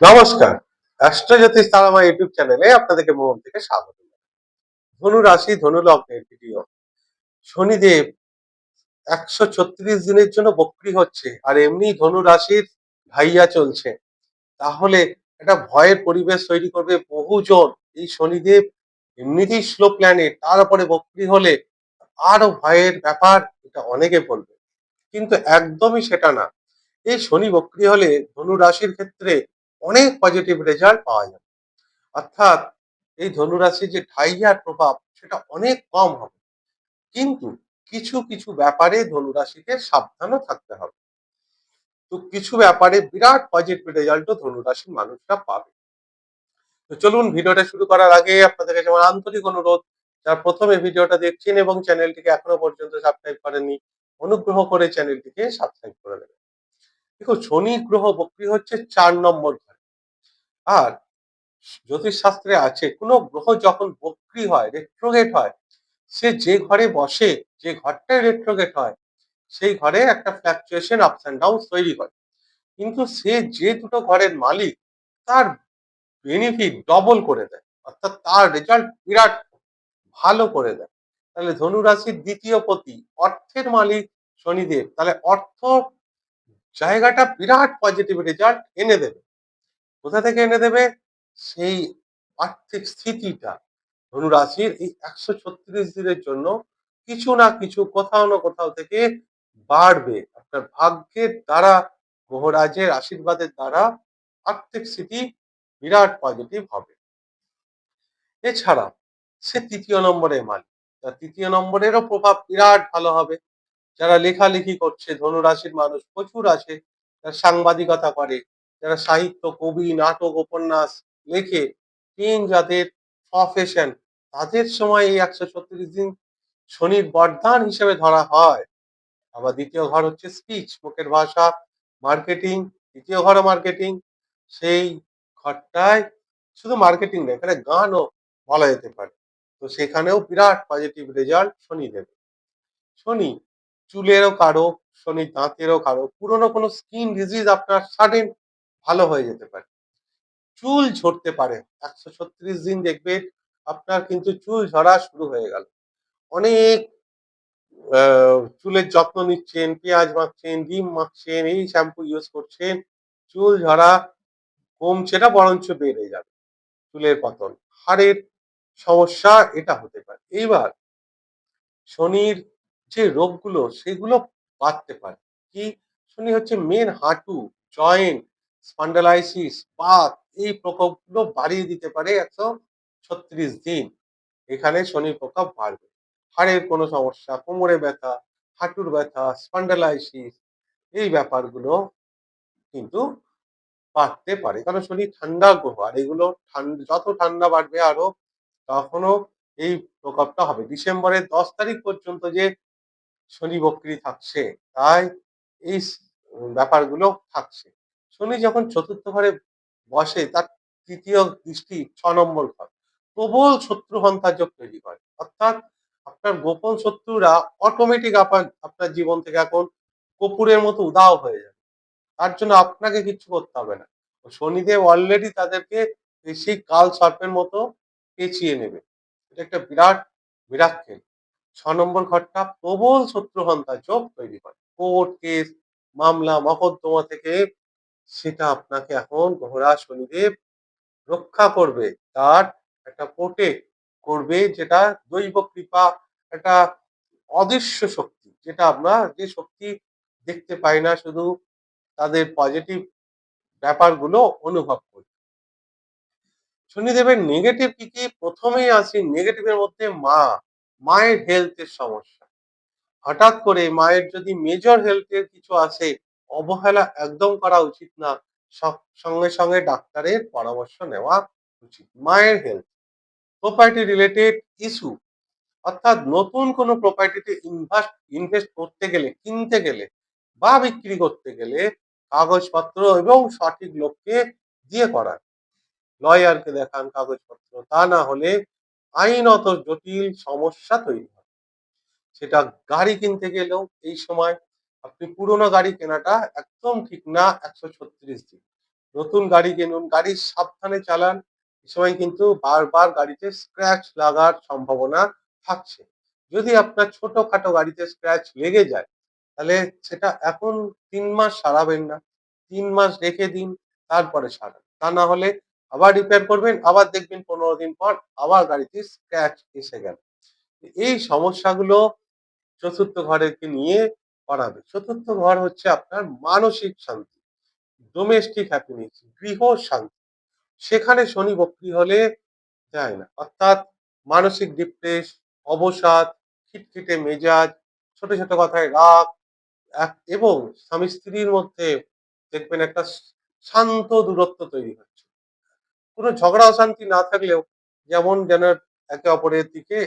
নমস্কার। অ্যাস্ট্রোজ্যোতিষ তারামা ইউটিউব চ্যানেলে আপনাদেরকে মন থেকে স্বাগত। ধনু রাশি, ধনু লগ্নের ভিডিও। শনিদেব ১৩৬ দিনের জন্য বক্রী হচ্ছে আর এমনি ধনু রাশির ঢাইয়া চলছে। তাহলে একটা ভয়ের পরিবেশ তৈরি করবে বহুজন। এই শনিদেব এমনিতেই স্লো প্ল্যানেট, তার উপরে বক্রী হলে আরো ভয়ের ব্যাপার, এটা অনেকে বলবে। কিন্তু একদমই সেটা না। এই শনি বক্রী হলে ধনু রাশির ক্ষেত্রে অনেক পজিটিভ রেজাল্ট পাওয়া যায়। অর্থাৎ এই ধনুরাশির যে ঢাইয়ার প্রভাব সেটা অনেক কম হবে। কিন্তু কিছু কিছু ব্যাপারে ধনুরাশিকে সাবধানও থাকতে হবে। তো কিছু ব্যাপারে বিরাট পজিটিভ রেজাল্টও ধনুরাশির মানুষরা পাবে। তো চলুন, ভিডিওটা শুরু করার আগে আপনাদের কাছে আমার আন্তরিক অনুরোধ, যারা প্রথমে ভিডিওটা দেখছেন এবং চ্যানেলটিকে এখনো পর্যন্ত সাবস্ক্রাইব করেননি, অনুগ্রহ করে চ্যানেলটিকে সাবস্ক্রাইব করে দেবেন। দেখো, শনি গ্রহ বক্রী হচ্ছে 4 নম্বর ঘরে। আর জ্যোতিষশাস্ত্রে আছে, কোনো গ্রহ যখন বক্রী হয়, রেট্রোগেট হয়, সে যে ঘরে বসে, যে ঘরটায় রেট্রোগেট হয়, সেই ঘরে একটা ফ্ল্যাকচুয়েশন আপস এন্ড ডাউন তৈরি হয়। কিন্তু সে যে দুটো ঘরের মালিক, তার বেনিফিট ডবল করে দেয়, অর্থাৎ তার রেজাল্ট বিরাট ভালো করে দেয়। তাহলে ধনু রাশির দ্বিতীয় পতি, অর্থের মালিক শনিদেব, তাহলে অর্থ জায়গাটা বিরাট পজিটিভ রেজাল্ট এনে দেবে। কোথা থেকে এনে দেবে? সেই আর্থিক স্থিতিটা ধনু রাশির এই ১৩৬ দিনের জন্য কিছু না কিছু, কোথাও না কোথাও থেকে বাড়বে। আপনার ভাগ্যের দ্বারা, গ্রহরাজের আশীর্বাদের দ্বারা আর্থিক স্থিতি বিরাট পজিটিভ হবে। এছাড়া সে তৃতীয় নম্বরের মালিক, তার তৃতীয় নম্বরেরও প্রভাব বিরাট ভালো হবে। যারা লেখালেখি করছে, ধনুরাশির মানুষ প্রচুর আছে, যারা সাংবাদিকতা করে, যারা সাহিত্য, কবি, নাটক, উপন্যাস লেখে, যাদের প্রফেশন, তাদের সময় এই ১৩৬ দিন শনির বরদান হিসেবে ধরা হয়। আবার দ্বিতীয় ঘর হচ্ছে স্পিচ, মুখের ভাষা, মার্কেটিং। দ্বিতীয় ঘরও মার্কেটিং। সেই ঘরটায় শুধু মার্কেটিং না, এখানে গানও বলা যেতে পারে। তো সেখানেও বিরাট পজিটিভ রেজাল্ট শনি দেবে। শনি চুলেরও কারক, শনি দাঁতেরও কারক। পুরনো কোনো স্কিন ডিজিজ আপনার সাডেন ভালো হয়ে যেতে পারে। চুল ঝরতে পারে, ১৩৬ দিন দেখবে আপনার কিন্তু চুল ঝরা শুরু হয়ে গেল। অনেক চুলের যত্ন নিচ্ছেন, পেঁয়াজ মাখছেন, ডিম মাখছেন, এই শ্যাম্পু ইউজ করছেন, চুল ঝরা কমছে না, বরঞ্চ বেড়ে যাবে। চুলের পতন, হাড়ের সমস্যা, এটা হতে পারে। এইবার শনির যে রোগগুলো, সেগুলো বাড়তে পারে। কি? শনি হচ্ছে মেন হাঁটু, জয়েন্ট, স্পন্ডালাইসিস, বাত, এই প্রকোপগুলো বাড়িয়ে দিতে পারে ১৩৬ দিন। এখানে শনির প্রকোপ বাড়বে। হাড়ের কোনো সমস্যা, কোমরে ব্যথা, হাঁটুর ব্যথা, স্পন্ডালাইসিস, এই ব্যাপারগুলো কিন্তু বাড়তে পারে। কারণ শনি ঠান্ডা গ্রহ, আর এগুলো যত ঠান্ডা বাড়বে আরো, তখনও এই প্রকোপটা হবে। ডিসেম্বরের ১০ তারিখ পর্যন্ত যে শনি বক্রী থাকছে, তাই এই ব্যাপারগুলো থাকছে। শনি যখন চতুর্থ ঘরে বসে, তার তৃতীয় দৃষ্টি ৬ নম্বর ঘর, প্রবল শত্রু সন্থার যোগ তৈরি করে। অর্থাৎ আপনার গোপন শত্রুরা অটোমেটিক আপনার জীবন থেকে এখন কপুরের মতো উধাও হয়ে যাবে। তার জন্য আপনাকে কিচ্ছু করতে হবে না। শনিদেব অলরেডি তাদেরকে সেই কাল সর্পের মতো পেঁচিয়ে নেবে। এটা একটা বিরাট মিরাক্কেল। ৬ নম্বর ঘরটা প্রবল শত্রুহন্তা যোগ তৈরি করে। কোর্ট কেস, মামলা মকদ্দমা থেকে সেটা আপনাকে এখন গ্রহরাজ শনিদেব রক্ষা করবে। তার একটা প্রোটেক্ট করবে, যেটা দৈব কৃপা, একটা অদৃশ্য শক্তি, যেটা আমরা, যে শক্তি দেখতে পাই না, শুধু তাদের পজিটিভ ব্যাপারগুলো অনুভব করি। শনিদেবের নেগেটিভ কি কি? প্রথমেই আসি নেগেটিভের মধ্যে মায়ের হেলথের সমস্যা। হঠাৎ করে মায়ের যদি মেজর হেলথের কিছু আসে, অবহেলা একদম করা উচিত না। সঙ্গে সঙ্গে ডাক্তারের পরামর্শ নেওয়া উচিত। মায়ের হেলথ, প্রপার্টি রিলেটেড ইস্যু, অর্থাৎ নতুন কোনো প্রপার্টিতে ইনভেস্ট করতে গেলে, কিনতে গেলে বা বিক্রি করতে গেলে কাগজপত্র এবং সঠিক লোককে দিয়ে করান, লয়ারকে দেখান কাগজপত্র। তা না হলে আইনত জটিল সমস্যা তৈরি হয়। সেটা গাড়ি কিনতে গেলেও এই সময় আপনি পুরোনো গাড়ি কেনাটা একদম ঠিক না ১৩৬ দিন। নতুন গাড়ি কিনুন, গাড়ি সাবধানে চালান। এ সময় কিন্তু বারবার গাড়িতে স্ক্র্যাচ লাগার সম্ভাবনা থাকছে। যদি আপনার ছোটখাটো গাড়িতে স্ক্র্যাচ লেগে যায়, তাহলে সেটা এখন ৩ মাস সারাবেন না। ৩ মাস রেখে দিন, তারপরে সারান। তা না হলে আবার রিপেয়ার করবেন, আবার দেখবেন ১৫ দিন পর আবার গাড়িতে স্ক্র্যাচ এসে গেল। এই সমস্যাগুলো চতুর্থ ঘরকে নিয়ে করাবে। চতুর্থ ঘর হচ্ছে আপনার মানসিক শান্তি, ডোমেস্টিক হ্যাপিনেস, গৃহ শান্তি। সেখানে শনি বক্রী হলে যায় না। অর্থাৎ মানসিক ডিপ্রেস, অবসাদ, খিটখিটে মেজাজ, ছোট, ছোট কথায় রাগ এবং স্বামী-স্ত্রীর মধ্যে দেখবেন একটা শান্ত দূরত্ব তৈরি হচ্ছে। কোন ঝগড়া অশান্তি না থাকলেও যেমন যেন একে অপরের দিকে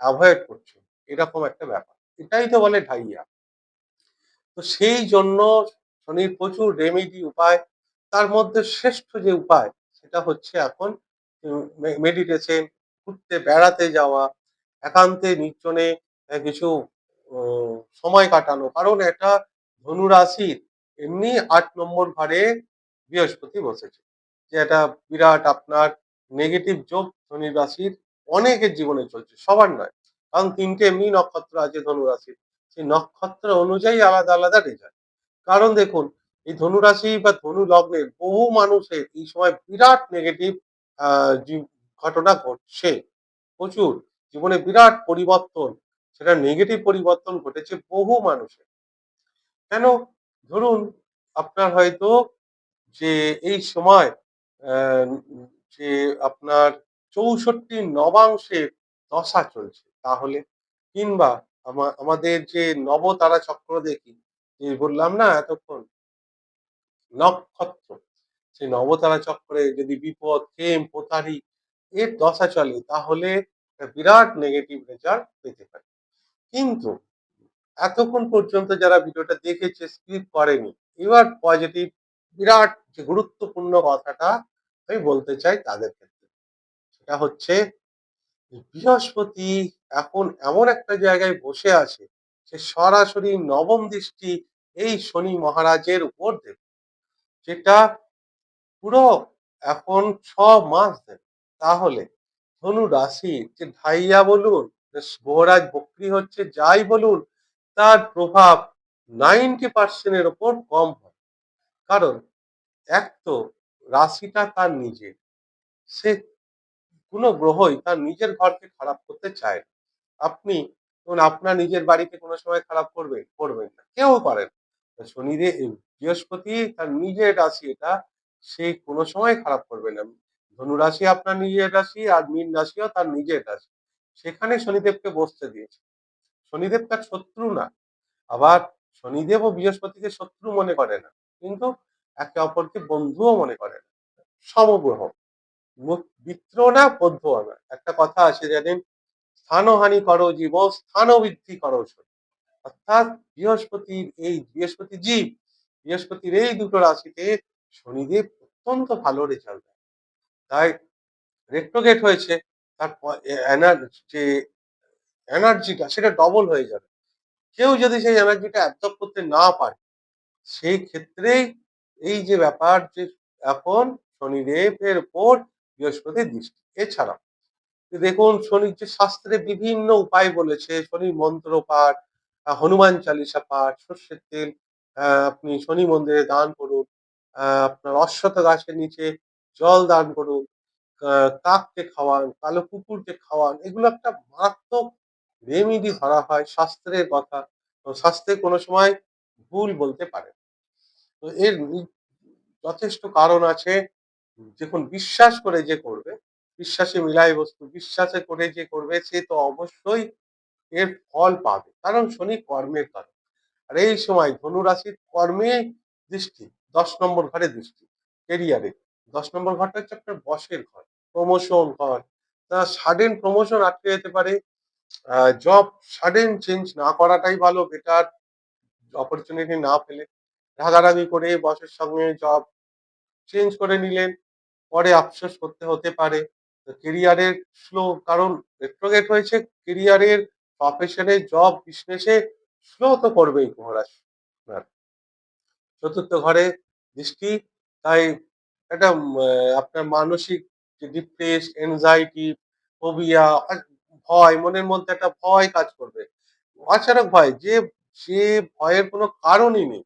এভয়েড করছে। এরকম একটা ব্যাপার। এটাই তো বলে ঢাইয়া। তো সেই জন্য শনির প্রচুর রেমেডি উপায়। তার মধ্যে শ্রেষ্ঠ যে উপায় সেটা হচ্ছে এখন মেডিটেশন, ঘুরতে বেড়াতে যাওয়া, একান্তে নির্জনে কিছু ও সময় কাটানো। কারণ এটা ধনু রাশির এমনি ৮ নম্বর ঘরে বৃহস্পতি বসেছে। যে এটা বিরাট আপনার নেগেটিভ যোগ ধনু রাশির অনেকের জীবনে চলছে, সবার নয়। কারণ ৩ টে এমনি নক্ষত্র আছে ধনু রাশির। সেই নক্ষত্র অনুযায়ী আলাদা, আলাদা রেজাল্ট। কারণ দেখুন এই ধনু রাশি বা ধনু লগ্নের বহু মানুষের এই সময় বিরাট নেগেটিভ আ জি ঘটনা ঘটছে। প্রচুর। জীবনে বিরাট পরিবর্তন। সেটা নেগেটিভ পরিবর্তন ঘটেছে বহু মানুষের। কেন? ধরুন আপনার হয়তো যে এই সময় আ যে আপনার ৬৪ নবাংশের দশা চলছে তাহলে কিংবা আমাদের যে নবতারা চক্র দেখি, যে বললাম না এতক্ষণ নক্ষত্র, সেই নবতারা চক্রে যদি বিপদ, প্রেম, প্রতারি এর দশা চলে তাহলে একটা বিরাট নেগেটিভ রেজাল্ট পেতে পারি। কিন্তু এতক্ষণ পর্যন্ত যারা ভিডিওটা দেখেছে, স্কিপ করেনি, এবার পজিটিভ বিরাট যে গুরুত্বপূর্ণ কথাটা আমি বলতে চাই তাদের ক্ষেত্রে। সেটা হচ্ছে বৃহস্পতি এখন এমন একটা জায়গায় বসে আছে, সে সরাসরি নবম দৃষ্টি এই শনি মহারাজের উপর দেবে। যেটা পুরো এখন ৬ মাস দেবে। তাহলে ধনু রাশির যে ঢাইয়া বলুন, গ্রহরাজ বক্রী হচ্ছে যাই বলুন, তার প্রভাব 90% এর ওপর কম হয়। কারণ এক তো রাশিটা তার নিজের। সে কোন গ্রহই তার নিজের ঘরকে খারাপ করতে চায় না। আপনি ধরুন আপনার নিজের বাড়িকে কোন সময় খারাপ করবেন? করবেন না। কেউ পারে না। বৃহস্পতি তার নিজের রাশি এটা, সে কোন সময় খারাপ করবে না। ধনু রাশি আপনার নিজের রাশি আর মীন রাশিও তার নিজের রাশি। সেখানে শনিদেবকে বসতে দিয়েছে। শনিদেব তার শত্রু না। আবার শনিদেব ও বৃহস্পতিকে শত্রু মনে করে না। কিন্তু একে অপরকে বন্ধুও মনে করে না। সমগ্রহ। মিত্র না, বন্ধুও না। একটা কথা আছে জানেন, স্থানহানি করো জীব, স্থান বৃদ্ধি করো শনি। অর্থাৎ বৃহস্পতি জীব, বৃহস্পতির এই দুটো রাশিতে শনিদেব অত্যন্ত ভালো রেজাল্ট দেয়। তাই রেট্রোগেট হয়েছে, তার যে এনার্জিটা সেটা ডবল হয়ে যাবে। কেউ যদি সেই এনার্জিটা অ্যাবজর্ব করতে না পারে, সেই ক্ষেত্রেই এই যে ব্যাপার যে এখন শনিদেবের উপর বৃহস্পতির দৃষ্টি। এছাড়া দেখুন শনির যে শাস্ত্রে বিভিন্ন উপায় বলেছে, শনির মন্ত্র পাঠ, হনুমান চালিসা পাঠ, সর্ষের তেল আপনি শনি মন্দিরে দান করুন, আপনার অশ্বত্থ গাছের নিচে জল দান করুন, কাককে খাওয়ান, কালো কুকুরকে খাওয়ান। এগুলো একটা মারাত্মক রেমেডি ধরা হয় শাস্ত্রের কথা। শাস্ত্রে কোনো সময় ভুল বলতে পারে না। তো এর যথেষ্ট কারণ আছে। দেখুন বিশ্বাস করে যে করবে, বিশ্বাসে মিলায় বস্তু, বিশ্বাসে করে যে করবে সে তো অবশ্যই এর ফল পাবে। কারণ শনি কর্মের কারক। আর এই সময় ধনু রাশির কর্মে দৃষ্টি, ১০ নম্বর ঘরে দৃষ্টি, কেরিয়ারে। ১০ নম্বর ঘরটা হচ্ছে আপনার বসের ঘর, প্রমোশন ঘর। তা সাডেন প্রমোশন আটকে যেতে পারে। জব সাডেন চেঞ্জ না করাটাই ভালো, বেটার। অপরচুনিটি না পেলে রাগারাগি করে বসের সঙ্গে জব চেঞ্জ করে নিলেন, পরে আফসোস করতে হতে পারে। তো কেরিয়ারের স্লো, কারণ রেট্রোগেট হয়েছে, কেরিয়ারের, প্রফেশনে, জব, বিজনেসে স্লো তো করবেই মহারাজ আপনার। চতুর্থ ঘরে দৃষ্টি, তাই একটা আপনার মানসিক যে ডিপ্রেস, এনজাইটি, ফোবিয়া, ভয়, মনের মধ্যে একটা ভয় কাজ করবে। অচানক ভয়, যে ভয়ের কোনো কারণই নেই।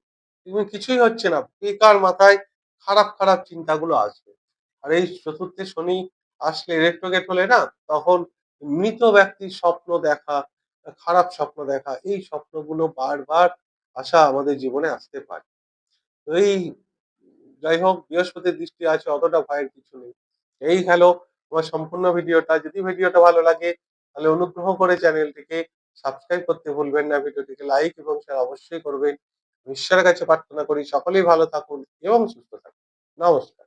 এবং কিছুই হচ্ছে না। বেকার মাথায় খারাপ চিন্তাগুলো আসবে। আর এই চতুর্থে শনি আসলে রেট্রোগেট হলে না, তখন মৃত ব্যক্তির স্বপ্ন দেখা, খারাপ স্বপ্ন দেখা, এই স্বপ্নগুলো বারবার আসা আমাদের জীবনে আসতে পারে। তো এই যাই হোক, বৃহস্পতির দৃষ্টি আছে, অতটা ভয়ের কিছু নেই। এই গেল আমার সম্পূর্ণ ভিডিওটা। যদি ভিডিওটা ভালো লাগে তাহলে অনুগ্রহ করে চ্যানেলটিকে সাবস্ক্রাইব করতে ভুলবেন না। ভিডিওটিকে লাইক এবং শেয়ার অবশ্যই করবেন। ঈশ্বরের কাছে প্রার্থনা করি সকলেই ভালো থাকুন এবং সুস্থ থাকুন। নমস্কার।